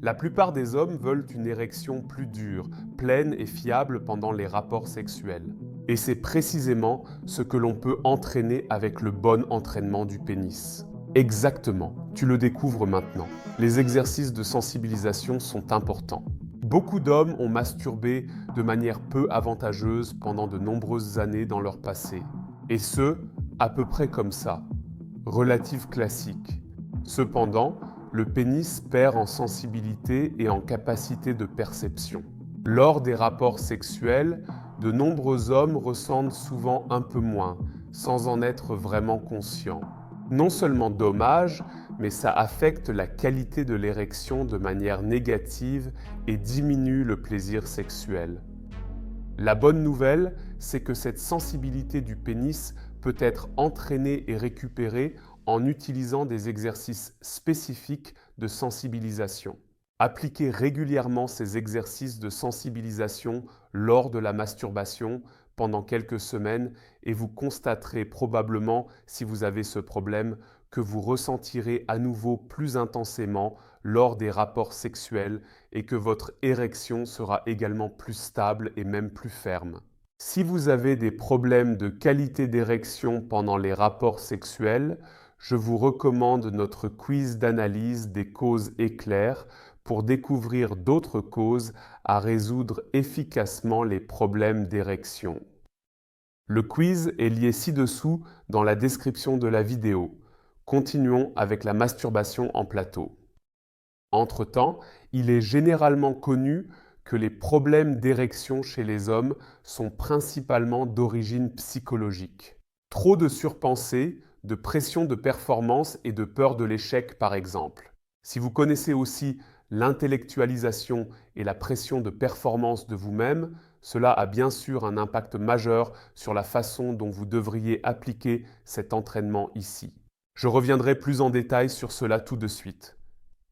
La plupart des hommes veulent une érection plus dure, pleine et fiable pendant les rapports sexuels. Et c'est précisément ce que l'on peut entraîner avec le bon entraînement du pénis. Exactement, tu le découvres maintenant. Les exercices de sensibilisation sont importants. Beaucoup d'hommes ont masturbé de manière peu avantageuse pendant de nombreuses années dans leur passé. Et ce, à peu près comme ça. Relative classique. Cependant, le pénis perd en sensibilité et en capacité de perception. Lors des rapports sexuels, de nombreux hommes ressentent souvent un peu moins, sans en être vraiment conscients. Non seulement dommage, mais ça affecte la qualité de l'érection de manière négative et diminue le plaisir sexuel. La bonne nouvelle, c'est que cette sensibilité du pénis peut être entraînée et récupérée en utilisant des exercices spécifiques de sensibilisation. Appliquez régulièrement ces exercices de sensibilisation lors de la masturbation pendant quelques semaines et vous constaterez probablement, si vous avez ce problème, que vous ressentirez à nouveau plus intensément lors des rapports sexuels et que votre érection sera également plus stable et même plus ferme. Si vous avez des problèmes de qualité d'érection pendant les rapports sexuels, je vous recommande notre quiz d'analyse des causes éclairs pour découvrir d'autres causes à résoudre efficacement les problèmes d'érection. Le quiz est lié ci-dessous dans la description de la vidéo. Continuons avec la masturbation en plateau. Entre-temps, il est généralement connu que les problèmes d'érection chez les hommes sont principalement d'origine psychologique. Trop de surpensées, de pression de performance et de peur de l'échec par exemple. Si vous connaissez aussi l'intellectualisation et la pression de performance de vous-même, cela a bien sûr un impact majeur sur la façon dont vous devriez appliquer cet entraînement ici. Je reviendrai plus en détail sur cela tout de suite.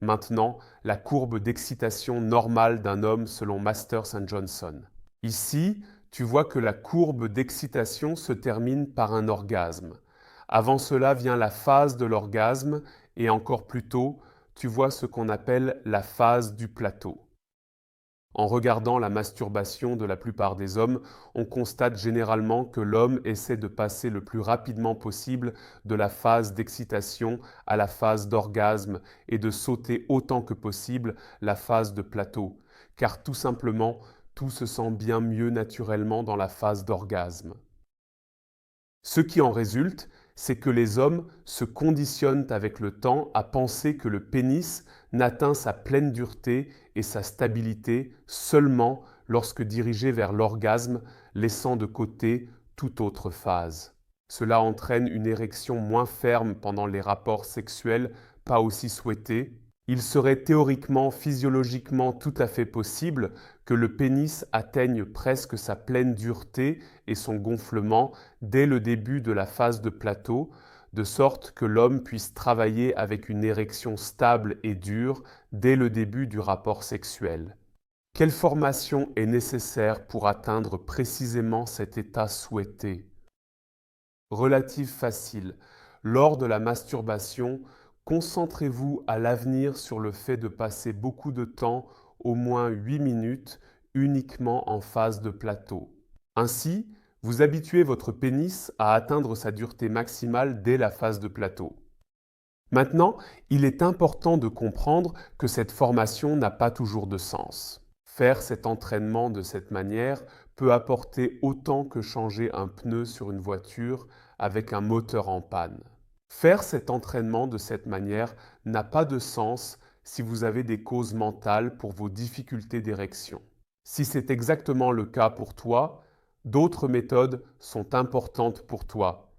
Maintenant, la courbe d'excitation normale d'un homme selon Masters and Johnson. Ici, tu vois que la courbe d'excitation se termine par un orgasme. Avant cela vient la phase de l'orgasme et encore plus tôt, tu vois ce qu'on appelle la phase du plateau. En regardant la masturbation de la plupart des hommes, on constate généralement que l'homme essaie de passer le plus rapidement possible de la phase d'excitation à la phase d'orgasme et de sauter autant que possible la phase de plateau, car tout simplement, tout se sent bien mieux naturellement dans la phase d'orgasme. Ce qui en résulte, c'est que les hommes se conditionnent avec le temps à penser que le pénis n'atteint sa pleine dureté et sa stabilité seulement lorsque dirigé vers l'orgasme, laissant de côté toute autre phase. Cela entraîne une érection moins ferme pendant les rapports sexuels pas aussi souhaités. Il serait théoriquement, physiologiquement tout à fait possible que le pénis atteigne presque sa pleine dureté et son gonflement dès le début de la phase de plateau, de sorte que l'homme puisse travailler avec une érection stable et dure dès le début du rapport sexuel. Quelle formation est nécessaire pour atteindre précisément cet état souhaité? Relative facile. Lors de la masturbation, concentrez-vous à l'avenir sur le fait de passer beaucoup de temps, au moins 8 minutes, uniquement en phase de plateau. Ainsi, vous habituez votre pénis à atteindre sa dureté maximale dès la phase de plateau. Maintenant, il est important de comprendre que cette formation n'a pas toujours de sens. Faire cet entraînement de cette manière peut apporter autant que changer un pneu sur une voiture avec un moteur en panne. Faire cet entraînement de cette manière n'a pas de sens si vous avez des causes mentales pour vos difficultés d'érection. Si c'est exactement le cas pour toi, d'autres méthodes sont importantes pour toi.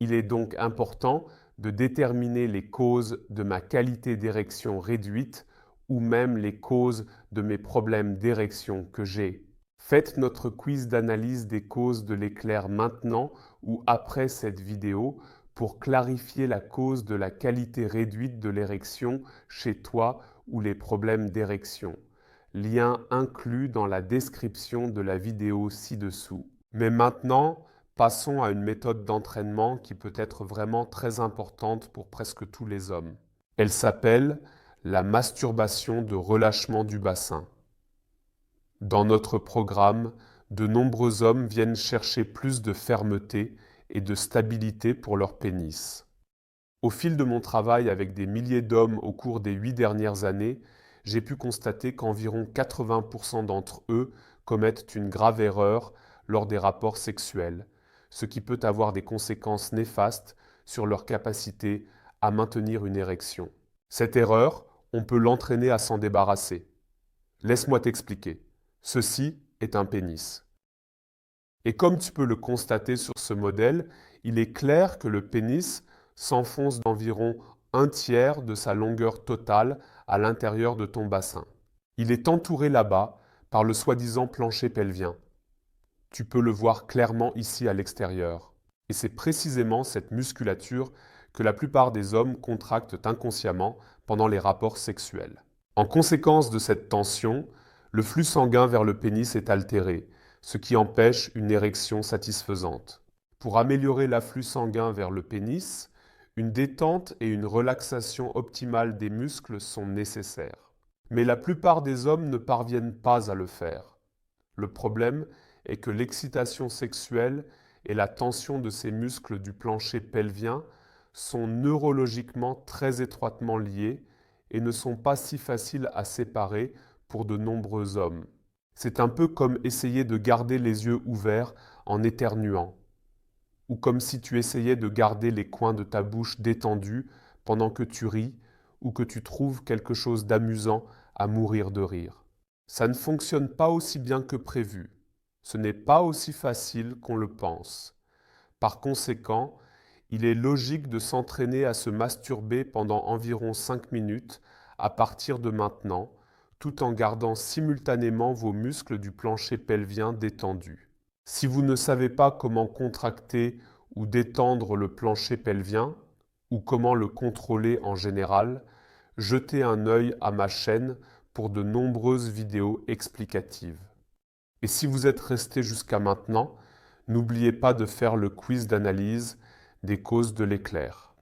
Il est donc important de déterminer les causes de ma qualité d'érection réduite ou même les causes de mes problèmes d'érection que j'ai. Faites notre quiz d'analyse des causes de l'éclair maintenant ou après cette vidéo pour clarifier la cause de la qualité réduite de l'érection chez toi ou les problèmes d'érection. Lien inclus dans la description de la vidéo ci-dessous. Mais maintenant, passons à une méthode d'entraînement qui peut être vraiment très importante pour presque tous les hommes. Elle s'appelle la masturbation de relâchement du bassin. Dans notre programme, de nombreux hommes viennent chercher plus de fermeté et de stabilité pour leur pénis. Au fil de mon travail avec des milliers d'hommes au cours des 8 dernières années, j'ai pu constater qu'environ 80% d'entre eux commettent une grave erreur lors des rapports sexuels, ce qui peut avoir des conséquences néfastes sur leur capacité à maintenir une érection. Cette erreur, on peut l'entraîner à s'en débarrasser. Laisse-moi t'expliquer. Ceci est un pénis. Et comme tu peux le constater sur ce modèle, il est clair que le pénis s'enfonce d'environ un tiers de sa longueur totale à l'intérieur de ton bassin. Il est entouré là-bas par le soi-disant plancher pelvien. Tu peux le voir clairement ici à l'extérieur. Et c'est précisément cette musculature que la plupart des hommes contractent inconsciemment pendant les rapports sexuels. En conséquence de cette tension, le flux sanguin vers le pénis est altéré, ce qui empêche une érection satisfaisante. Pour améliorer l'afflux sanguin vers le pénis, une détente et une relaxation optimale des muscles sont nécessaires. Mais la plupart des hommes ne parviennent pas à le faire. Le problème est que l'excitation sexuelle et la tension de ces muscles du plancher pelvien sont neurologiquement très étroitement liés et ne sont pas si faciles à séparer pour de nombreux hommes. C'est un peu comme essayer de garder les yeux ouverts en éternuant, ou comme si tu essayais de garder les coins de ta bouche détendus pendant que tu ris ou que tu trouves quelque chose d'amusant à mourir de rire. Ça ne fonctionne pas aussi bien que prévu. Ce n'est pas aussi facile qu'on le pense. Par conséquent, il est logique de s'entraîner à se masturber pendant environ 5 minutes à partir de maintenant, tout en gardant simultanément vos muscles du plancher pelvien détendus. Si vous ne savez pas comment contracter ou détendre le plancher pelvien, ou comment le contrôler en général, jetez un œil à ma chaîne pour de nombreuses vidéos explicatives. Et si vous êtes resté jusqu'à maintenant, n'oubliez pas de faire le quiz d'analyse des causes de l'éclair.